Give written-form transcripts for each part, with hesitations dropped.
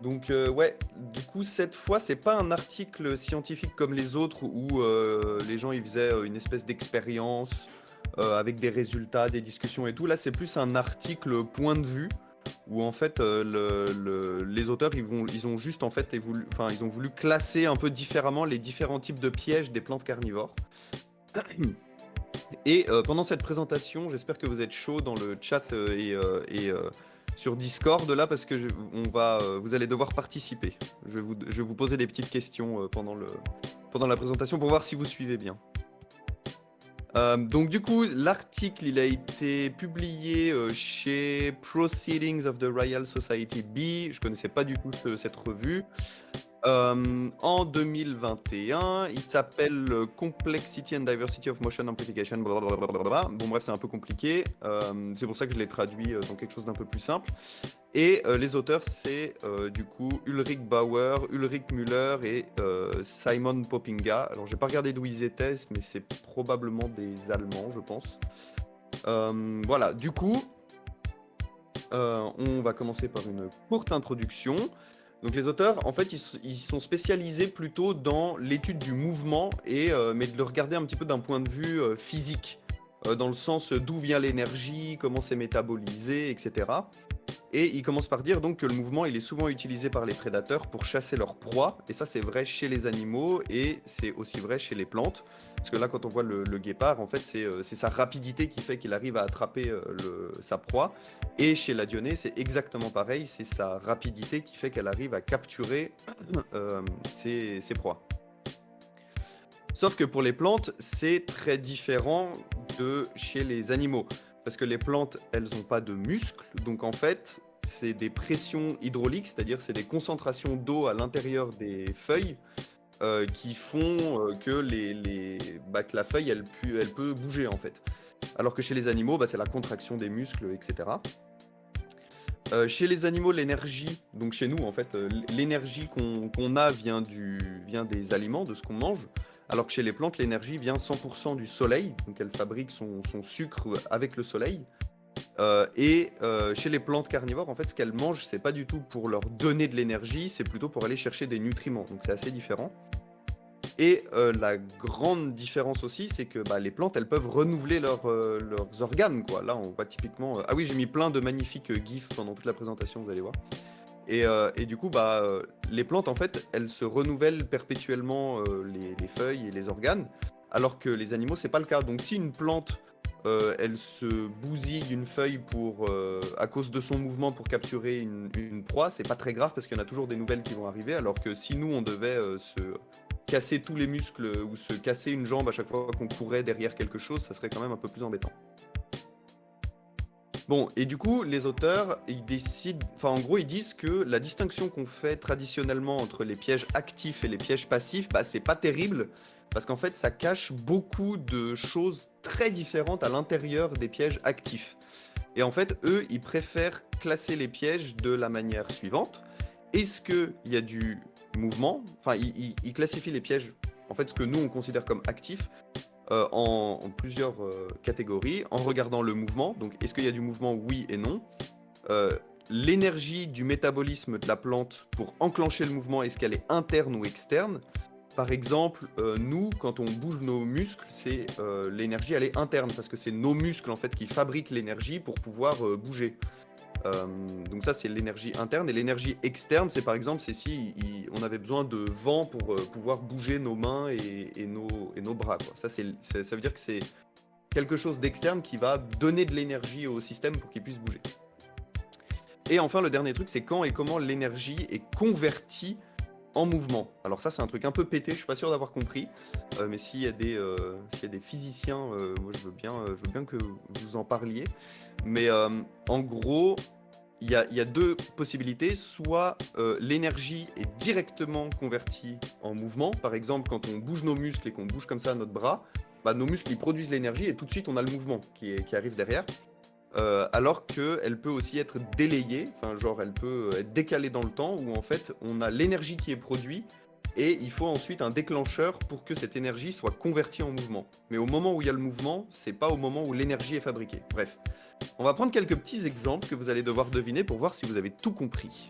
Donc, ouais, du coup, cette fois, c'est pas un article scientifique comme les autres où les gens ils faisaient une espèce d'expérience avec des résultats, des discussions et tout. Là, c'est plus un article point de vue où en fait les auteurs ils ont juste en fait enfin, ils ont voulu classer un peu différemment les différents types de pièges des plantes carnivores. Et pendant cette présentation, j'espère que vous êtes chaud dans le chat sur Discord là parce que vous allez devoir participer. Je vais vous poser des petites questions pendant la présentation pour voir si vous suivez bien. Donc du coup, l'article il a été publié chez Proceedings of the Royal Society B. Je connaissais pas du tout cette revue. En 2021, il s'appelle Complexity and Diversity of Motion Amplification. Blablabla. Bon, bref, c'est un peu compliqué. C'est pour ça que je l'ai traduit dans quelque chose d'un peu plus simple. Et les auteurs, c'est du coup Ulrich Bauer, Ulrich Müller et Simon Poppinga. Alors, j'ai pas regardé d'où ils étaient, mais c'est probablement des Allemands, je pense. Voilà, du coup, on va commencer par une courte introduction. Donc les auteurs, en fait, ils sont spécialisés plutôt dans l'étude du mouvement, mais de le regarder un petit peu d'un point de vue physique, dans le sens d'où vient l'énergie, comment c'est métabolisé, etc. Et ils commencent par dire donc que le mouvement, il est souvent utilisé par les prédateurs pour chasser leurs proies, et ça c'est vrai chez les animaux, et c'est aussi vrai chez les plantes. Parce que là, quand on voit le guépard, en fait, c'est sa rapidité qui fait qu'il arrive à attraper sa proie. Et chez la dionée, c'est exactement pareil, c'est sa rapidité qui fait qu'elle arrive à capturer ses proies. Sauf que pour les plantes, c'est très différent de chez les animaux. Parce que les plantes, elles n'ont pas de muscles, donc en fait, c'est des pressions hydrauliques, c'est-à-dire c'est des concentrations d'eau à l'intérieur des feuilles qui font que la feuille, elle peut bouger en fait. Alors que chez les animaux, c'est la contraction des muscles, etc. Chez les animaux, l'énergie, donc chez nous en fait, l'énergie qu'on a vient des aliments, de ce qu'on mange, alors que chez les plantes, l'énergie vient 100% du soleil, donc elle fabrique son sucre avec le soleil. Chez les plantes carnivores, en fait, ce qu'elles mangent, c'est pas du tout pour leur donner de l'énergie, c'est plutôt pour aller chercher des nutriments, donc c'est assez différent. Et la grande différence aussi, c'est que les plantes, elles peuvent renouveler leurs organes, quoi. Là, on voit typiquement... Ah oui, j'ai mis plein de magnifiques gifs pendant toute la présentation, vous allez voir. Et du coup, les plantes, en fait, elles se renouvellent perpétuellement les feuilles et les organes, alors que les animaux, c'est pas le cas. Donc si une plante, elle se bousille une feuille à cause de son mouvement pour capturer une proie, c'est pas très grave parce qu'il y en a toujours des nouvelles qui vont arriver, alors que si nous, on devait se casser tous les muscles ou se casser une jambe à chaque fois qu'on courait derrière quelque chose, ça serait quand même un peu plus embêtant. Bon, et du coup, les auteurs, ils décident, enfin en gros, ils disent que la distinction qu'on fait traditionnellement entre les pièges actifs et les pièges passifs, c'est pas terrible, parce qu'en fait, ça cache beaucoup de choses très différentes à l'intérieur des pièges actifs. Et en fait, eux, ils préfèrent classer les pièges de la manière suivante. Est-ce qu'il y a du mouvement? Enfin, ils classifient les pièges, en fait, ce que nous, on considère comme actifs, en plusieurs catégories, en regardant le mouvement. Donc, est-ce qu'il y a du mouvement? Oui et non. L'énergie du métabolisme de la plante pour enclencher le mouvement, est-ce qu'elle est interne ou externe? Par exemple, nous, quand on bouge nos muscles, l'énergie, elle est interne, parce que c'est nos muscles, en fait, qui fabriquent l'énergie pour pouvoir bouger. Donc ça, c'est l'énergie interne. Et l'énergie externe, c'est par exemple, c'est si on avait besoin de vent pour pouvoir bouger nos mains et nos bras, quoi. Ça veut dire que c'est quelque chose d'externe qui va donner de l'énergie au système pour qu'il puisse bouger. Et enfin, le dernier truc, c'est quand et comment l'énergie est convertie en mouvement. Alors ça, c'est un truc un peu pété, je suis pas sûr d'avoir compris. Mais s'il y a des physiciens, moi je veux bien que vous en parliez. Mais en gros, il y a deux possibilités. Soit l'énergie est directement convertie en mouvement. Par exemple, quand on bouge nos muscles et qu'on bouge comme ça notre bras, nos muscles ils produisent l'énergie et tout de suite on a le mouvement qui arrive derrière. Alors qu'elle peut aussi être délayée, enfin genre elle peut être décalée dans le temps, où en fait on a l'énergie qui est produite et il faut ensuite un déclencheur pour que cette énergie soit convertie en mouvement. Mais au moment où il y a le mouvement, c'est pas au moment où l'énergie est fabriquée. Bref, on va prendre quelques petits exemples que vous allez devoir deviner pour voir si vous avez tout compris.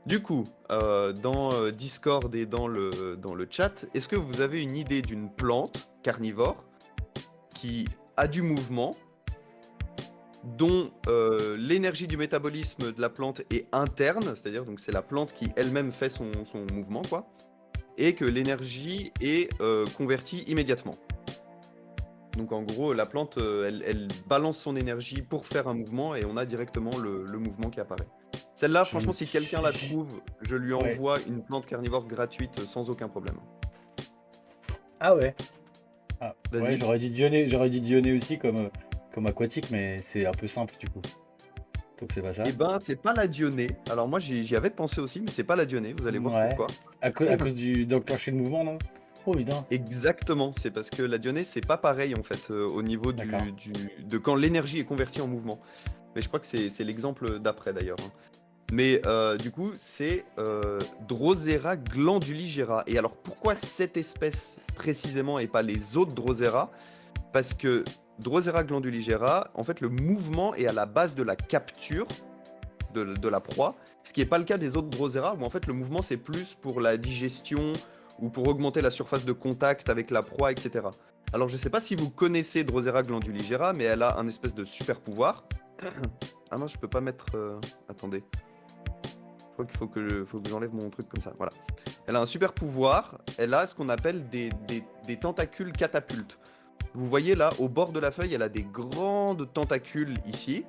Du coup, dans Discord et dans le chat, est-ce que vous avez une idée d'une plante carnivore qui a du mouvement, dont l'énergie du métabolisme de la plante est interne, c'est-à-dire donc c'est la plante qui elle-même fait son mouvement, quoi, et que l'énergie est convertie immédiatement. Donc en gros, la plante, elle balance son énergie pour faire un mouvement et on a directement le mouvement qui apparaît. Celle-là, Je franchement, me si quelqu'un la dis... trouve, je lui Ouais. envoie une plante carnivore gratuite sans aucun problème. Ah ouais. Ah, ouais, Vas-y. j'aurais dit Dionée aussi comme aquatique, mais c'est un peu simple du coup. Donc c'est pas ça. Eh ben, c'est pas la Dionée. Alors moi, j'y avais pensé aussi, mais c'est pas la Dionée. Vous allez voir Ouais. pourquoi. À cause d'enclencher le mouvement, non? Oh putain. Exactement, c'est parce que la Dionée, c'est pas pareil en fait au niveau D'accord. de quand l'énergie est convertie en mouvement. Mais je crois que c'est l'exemple d'après d'ailleurs, hein. Mais du coup, c'est Drosera glanduligera. Et alors, pourquoi cette espèce précisément et pas les autres Drosera? Parce que Drosera glanduligera, en fait, le mouvement est à la base de la capture de la proie, ce qui n'est pas le cas des autres Drosera, où en fait le mouvement c'est plus pour la digestion ou pour augmenter la surface de contact avec la proie, etc. Alors je sais pas si vous connaissez Drosera glanduligera, mais elle a un espèce de super pouvoir. Ah non, je peux pas mettre... Attendez. Je crois qu'il faut que j'enlève mon truc comme ça. Voilà. Elle a un super pouvoir. Elle a ce qu'on appelle des tentacules catapultes. Vous voyez là, au bord de la feuille, elle a des grandes tentacules ici.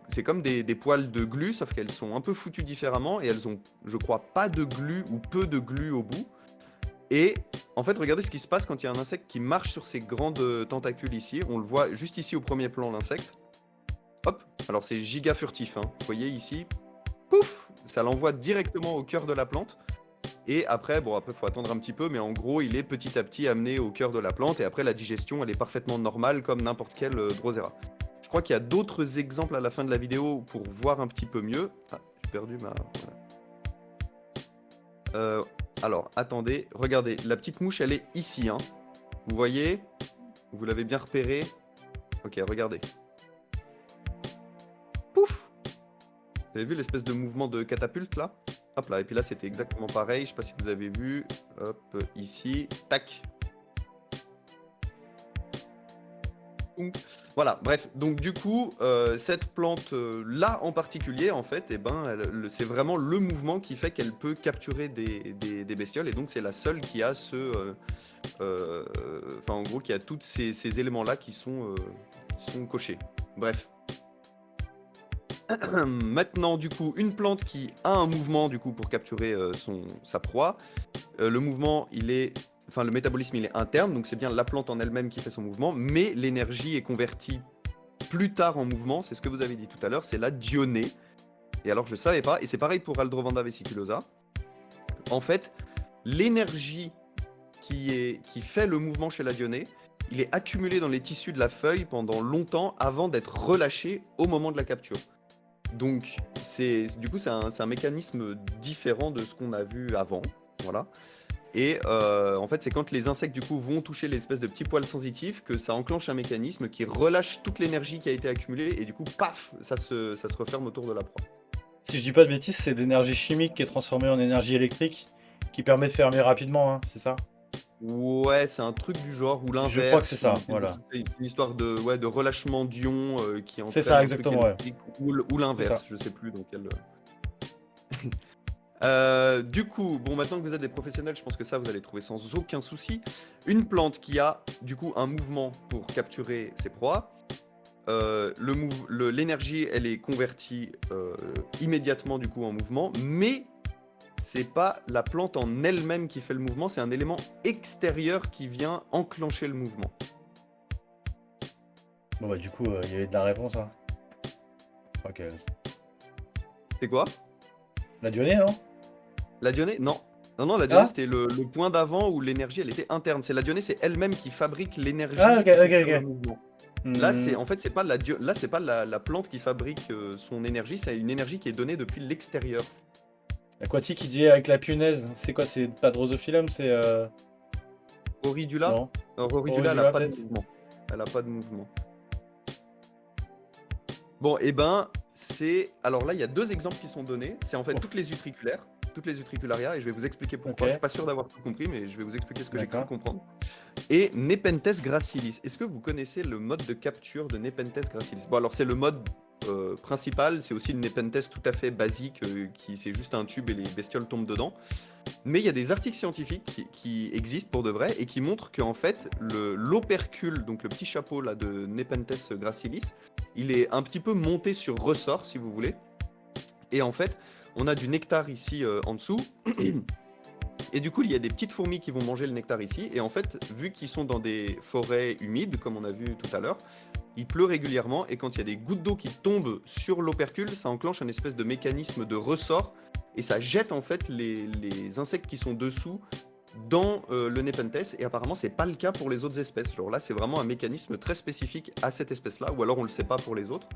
C'est comme des poils de glu, sauf qu'elles sont un peu foutues différemment et elles ont, je crois, pas de glu ou peu de glu au bout. Et en fait, regardez ce qui se passe quand il y a un insecte qui marche sur ces grandes tentacules ici. On le voit juste ici au premier plan, l'insecte. Hop, alors c'est giga furtif, hein. Vous voyez ici, pouf, ça l'envoie directement au cœur de la plante. Et après, bon, après, faut attendre un petit peu, mais en gros, il est petit à petit amené au cœur de la plante. Et après, la digestion, elle est parfaitement normale, comme n'importe quel Drosera. Je crois qu'il y a d'autres exemples à la fin de la vidéo pour voir un petit peu mieux. Ah, j'ai perdu ma... Voilà. Alors, attendez, regardez, la petite mouche, elle est ici, hein. Vous voyez? Vous l'avez bien repéré? Ok, regardez. Pouf! Vous avez vu l'espèce de mouvement de catapulte, là? Hop là, et puis là, c'était exactement pareil. Je sais pas si vous avez vu. Hop, ici. Tac. Voilà, bref. Donc, du coup, cette plante-là en particulier, en fait, eh ben, c'est vraiment le mouvement qui fait qu'elle peut capturer des bestioles. Et donc, c'est la seule qui a enfin, en gros, qui a tous ces éléments-là qui sont cochés. Bref. Maintenant, du coup, une plante qui a un mouvement du coup pour capturer sa proie. Le mouvement, enfin le métabolisme, il est interne, donc c'est bien la plante en elle-même qui fait son mouvement, mais l'énergie est convertie plus tard en mouvement. C'est ce que vous avez dit tout à l'heure, c'est la dionée. Et alors je savais pas, et c'est pareil pour Aldrovanda vesiculosa. En fait, l'énergie qui fait le mouvement chez la dionée, il est accumulé dans les tissus de la feuille pendant longtemps avant d'être relâché au moment de la capture. Donc, du coup, c'est un mécanisme différent de ce qu'on a vu avant. Voilà. Et en fait, c'est quand les insectes du coup vont toucher l'espèce de petits poils sensitifs que ça enclenche un mécanisme qui relâche toute l'énergie qui a été accumulée et du coup, paf, ça se referme autour de la proie. Si je dis pas de bêtises, c'est de l'énergie chimique qui est transformée en énergie électrique qui permet de fermer rapidement, hein, c'est ça? Ouais, c'est un truc du genre, ou l'inverse. Je crois que c'est ça, voilà. C'est une histoire de relâchement d'ions qui C'est entraîne ça, un truc exactement, ouais. électrique, ou l'inverse, je sais plus dans quel... Du coup, bon, maintenant que vous êtes des professionnels, je pense que ça, vous allez trouver sans aucun souci. Une plante qui a, du coup, un mouvement pour capturer ses proies. L'énergie, elle est convertie immédiatement, du coup, en mouvement, mais c'est pas la plante en elle-même qui fait le mouvement, c'est un élément extérieur qui vient enclencher le mouvement. Bon bah du coup, il y avait de la réponse, hein. Ok. C'est quoi? La dionée, non? La dionée? Non. Non, la dionée, c'était le point d'avant où l'énergie, elle était interne. C'est la dionée, c'est elle-même qui fabrique l'énergie pour faire le mouvement. Là, en fait, c'est pas la plante qui fabrique son énergie, c'est une énergie qui est donnée depuis l'extérieur. Aquatique, il dit avec la punaise, c'est quoi? C'est pas Drosophyllum, c'est... Oridula? Non. Oridula, elle a pas de mouvement. Elle a pas de mouvement. Bon, et ben, alors là, il y a deux exemples qui sont donnés. C'est en fait toutes les utriculaires. toutes les utricularia et je vais vous expliquer pourquoi. Je Ok, suis pas sûr d'avoir tout compris, mais je vais vous expliquer ce que j'ai cru d'accord. comprendre. Et Nepenthes gracilis. Est-ce que vous connaissez le mode de capture de Nepenthes gracilis? Bon, alors c'est le mode principal, c'est aussi une Nepenthes tout à fait basique, qui c'est juste un tube et les bestioles tombent dedans. Mais il y a des articles scientifiques qui existent pour de vrai et qui montrent qu'en fait, l'opercule, donc le petit chapeau là de Nepenthes gracilis, il est un petit peu monté sur ressort, si vous voulez. Et en fait, on a du nectar ici en dessous. Et du coup, il y a des petites fourmis qui vont manger le nectar ici. Et en fait, vu qu'ils sont dans des forêts humides, comme on a vu tout à l'heure, il pleut régulièrement. Et quand il y a des gouttes d'eau qui tombent sur l'opercule, ça enclenche un espèce de mécanisme de ressort. Et ça jette en fait les insectes qui sont dessous dans le Nepenthes. Et apparemment, c'est pas le cas pour les autres espèces. Genre là, c'est vraiment un mécanisme très spécifique à cette espèce-là. Ou alors, on le sait pas pour les autres.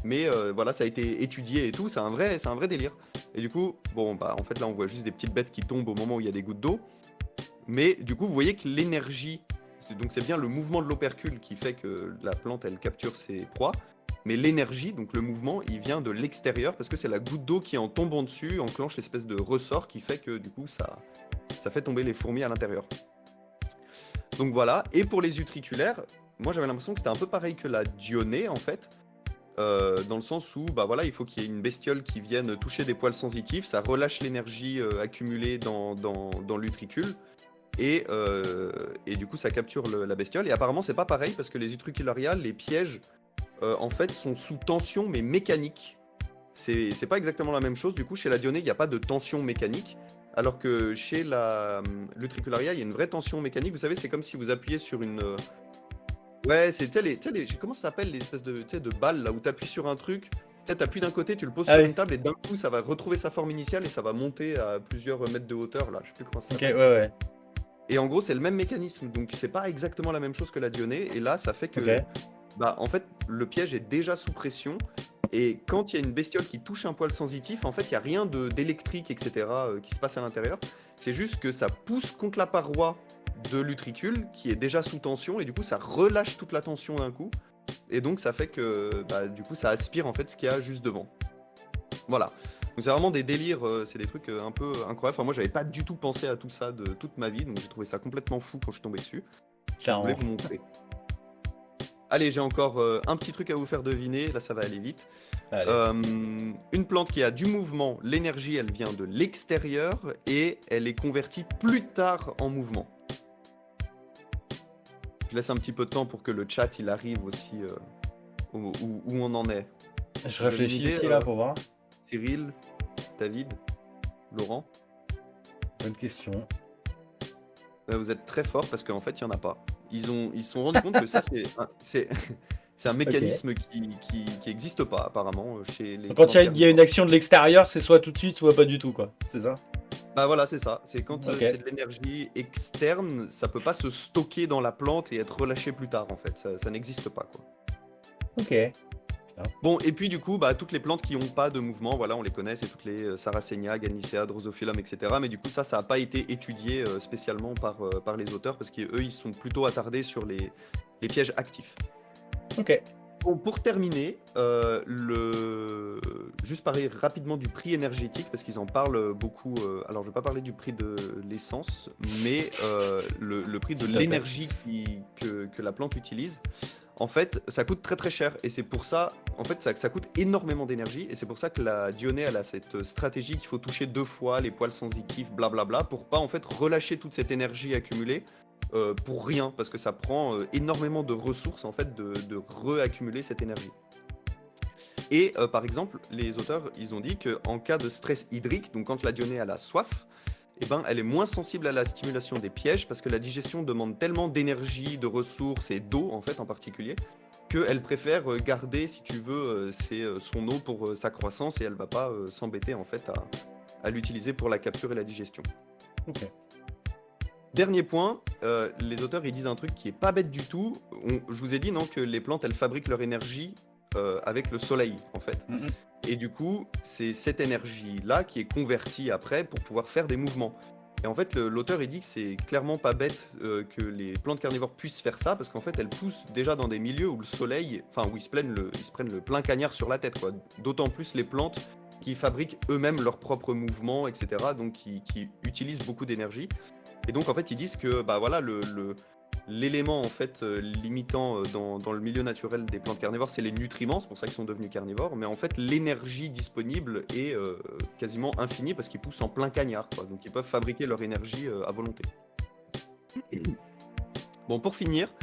Mais voilà, ça a été étudié et tout, c'est un vrai délire. Et du coup, bon, bah en fait là on voit juste des petites bêtes qui tombent au moment où il y a des gouttes d'eau. Mais du coup, vous voyez que l'énergie, donc c'est bien le mouvement de l'opercule qui fait que la plante elle capture ses proies. Mais l'énergie, donc le mouvement, il vient de l'extérieur parce que c'est la goutte d'eau qui en tombant dessus enclenche l'espèce de ressort qui fait que du coup ça fait tomber les fourmis à l'intérieur. Donc voilà, et pour les utriculaires, moi j'avais l'impression que c'était un peu pareil que la dionée en fait. Dans le sens où bah voilà, il faut qu'il y ait une bestiole qui vienne toucher des poils sensitifs, ça relâche l'énergie accumulée dans l'utricule, et du coup ça capture la bestiole. Et apparemment c'est pas pareil parce que les utricularia, les pièges, en fait sont sous tension mais mécanique. C'est pas exactement la même chose. Du coup chez la dionée il n'y a pas de tension mécanique, alors que chez l'utricularia il y a une vraie tension mécanique. Vous savez, c'est comme si vous appuyez sur une... Ouais, c'est, comment ça s'appelle, les espèces de balles là où t'appuies sur un truc, t'appuies d'un côté, tu le poses Ah sur oui, une table et d'un coup ça va retrouver sa forme initiale et ça va monter à plusieurs mètres de hauteur là, je sais plus comment ça ok, ouais, s'appelle. ouais. Et en gros c'est le même mécanisme, donc c'est pas exactement la même chose que la dionée, et là ça fait Ok, que, bah en fait le piège est déjà sous pression, et quand il y a une bestiole qui touche un poil sensitif, en fait il n'y a rien d'électrique, etc. Qui se passe à l'intérieur, c'est juste que ça pousse contre la paroi de l'utricule qui est déjà sous tension, et du coup ça relâche toute la tension d'un coup. Et donc ça fait que bah, du coup ça aspire en fait ce qu'il y a juste devant. Voilà. Donc c'est vraiment des délires, c'est des trucs un peu incroyables. Enfin, moi j'avais pas du tout pensé à tout ça de toute ma vie, donc j'ai trouvé ça complètement fou quand je suis tombé dessus. Je voulais clairement. vous montrer. Allez, j'ai encore un petit truc à vous faire deviner, là ça va aller vite. Allez. Une plante qui a du mouvement, l'énergie elle vient de l'extérieur et elle est convertie plus tard en mouvement. Je laisse un petit peu de temps pour que le chat il arrive aussi où on en est. Je Vous avez une réfléchis idée, ici là pour voir. Cyril, David, Laurent? Bonne question. Vous êtes très fort parce qu'en fait, il n'y en a pas. Ils se sont rendus compte que ça, c'est un Ok. mécanisme qui existe pas apparemment chez les Donc quand plantes il y a une carnivores. action de l'extérieur, c'est soit tout de suite, soit pas du tout, quoi. C'est ça? Bah voilà, c'est ça. C'est quand Ok. c'est de l'énergie externe, ça peut pas se stocker dans la plante et être relâché plus tard en fait. Ça n'existe pas quoi. Ok. Putain. Bon, et puis du coup, bah, toutes les plantes qui n'ont pas de mouvement, voilà, on les connaît, c'est toutes les Sarracenia, Galisea, Drosophyllum, etc. Mais du coup, ça n'a pas été étudié spécialement par les auteurs parce qu'eux, ils sont plutôt attardés sur les pièges actifs. Ok. Bon, pour terminer, juste parler rapidement du prix énergétique parce qu'ils en parlent beaucoup. Alors, je ne vais pas parler du prix de l'essence, mais le prix de S'il te plaît. l'énergie que la plante utilise. En fait, ça coûte très très cher et c'est pour ça, en fait, ça coûte énormément d'énergie et c'est pour ça que la dionée, elle a cette stratégie qu'il faut toucher 2 fois les poils sensitifs, blablabla, pour pas en fait relâcher toute cette énergie accumulée pour rien, parce que ça prend énormément de ressources en fait de reaccumuler cette énergie. Et par exemple, les auteurs, ils ont dit qu'en cas de stress hydrique, donc quand la dionée elle a soif, eh ben, elle est moins sensible à la stimulation des pièges parce que la digestion demande tellement d'énergie, de ressources et d'eau en fait en particulier qu'elle préfère garder, si tu veux, son eau pour sa croissance et elle va pas s'embêter en fait à l'utiliser pour la capture et la digestion. Ok. Dernier point, les auteurs ils disent un truc qui est pas bête du tout. Je vous ai dit non que les plantes elles fabriquent leur énergie avec le soleil en fait. Mhm. Et du coup, c'est cette énergie-là qui est convertie après pour pouvoir faire des mouvements. Et en fait, l'auteur il dit que c'est clairement pas bête que les plantes carnivores puissent faire ça, parce qu'en fait, elles poussent déjà dans des milieux où le soleil, enfin où ils se prennent le plein cagnard sur la tête, quoi. D'autant plus les plantes qui fabriquent eux-mêmes leurs propres mouvements, etc. Donc qui utilisent beaucoup d'énergie. Et donc en fait ils disent que bah voilà l'élément en fait limitant dans le milieu naturel des plantes carnivores, c'est les nutriments, c'est pour ça qu'ils sont devenus carnivores. Mais en fait l'énergie disponible est quasiment infinie parce qu'ils poussent en plein cagnard, quoi. Donc ils peuvent fabriquer leur énergie à volonté. Bon, pour finir,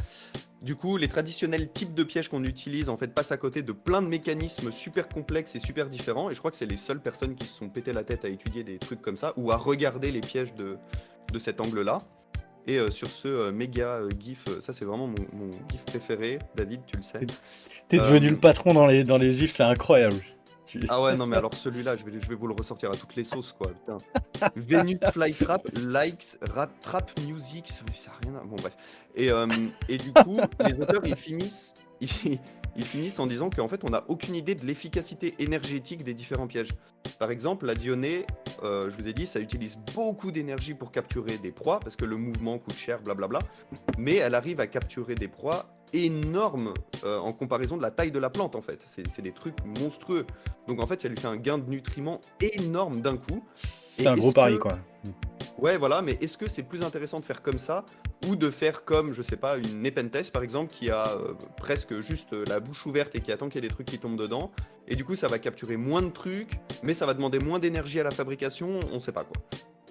du coup, les traditionnels types de pièges qu'on utilise en fait passent à côté de plein de mécanismes super complexes et super différents. Et je crois que c'est les seules personnes qui se sont pété la tête à étudier des trucs comme ça ou à regarder les pièges de cet angle-là. Et sur ce méga gif, ça c'est vraiment mon gif préféré. David, tu le sais. T'es devenu le patron dans les gifs, c'est incroyable. Ah ouais, non, mais alors celui-là, je vais vous le ressortir à toutes les sauces, quoi. Putain. Venus Flytrap, likes, rap, trap music, ça a rien à... Bon, bref. Et du coup, les auteurs, ils finissent en disant qu'en fait, on n'a aucune idée de l'efficacité énergétique des différents pièges. Par exemple, la Dionée, je vous ai dit, ça utilise beaucoup d'énergie pour capturer des proies, parce que le mouvement coûte cher, blablabla. Mais elle arrive à capturer des proies énormes en comparaison de la taille de la plante, en fait. C'est des trucs monstrueux. Donc en fait, ça lui fait un gain de nutriments énorme d'un coup. C'est un gros pari, quoi. Ouais, voilà, mais est-ce que c'est plus intéressant de faire comme ça ou de faire comme, je sais pas, une Nepenthes par exemple, qui a presque juste la bouche ouverte et qui attend qu'il y ait des trucs qui tombent dedans, et du coup ça va capturer moins de trucs, mais ça va demander moins d'énergie à la fabrication, on sait pas quoi.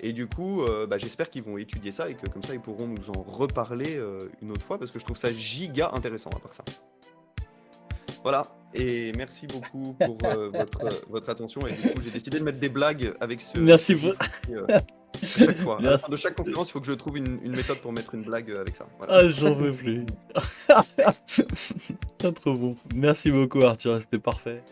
Et du coup, j'espère qu'ils vont étudier ça et que comme ça ils pourront nous en reparler une autre fois, parce que je trouve ça giga intéressant à part ça. Voilà, et merci beaucoup pour votre attention, et du coup j'ai décidé de mettre des blagues avec ce... Merci pour... À chaque fois. À la fin de chaque conférence, il faut que je trouve une méthode pour mettre une blague avec ça. Voilà. Ah, j'en veux plus. Trop bon. Merci beaucoup, Arthur, c'était parfait.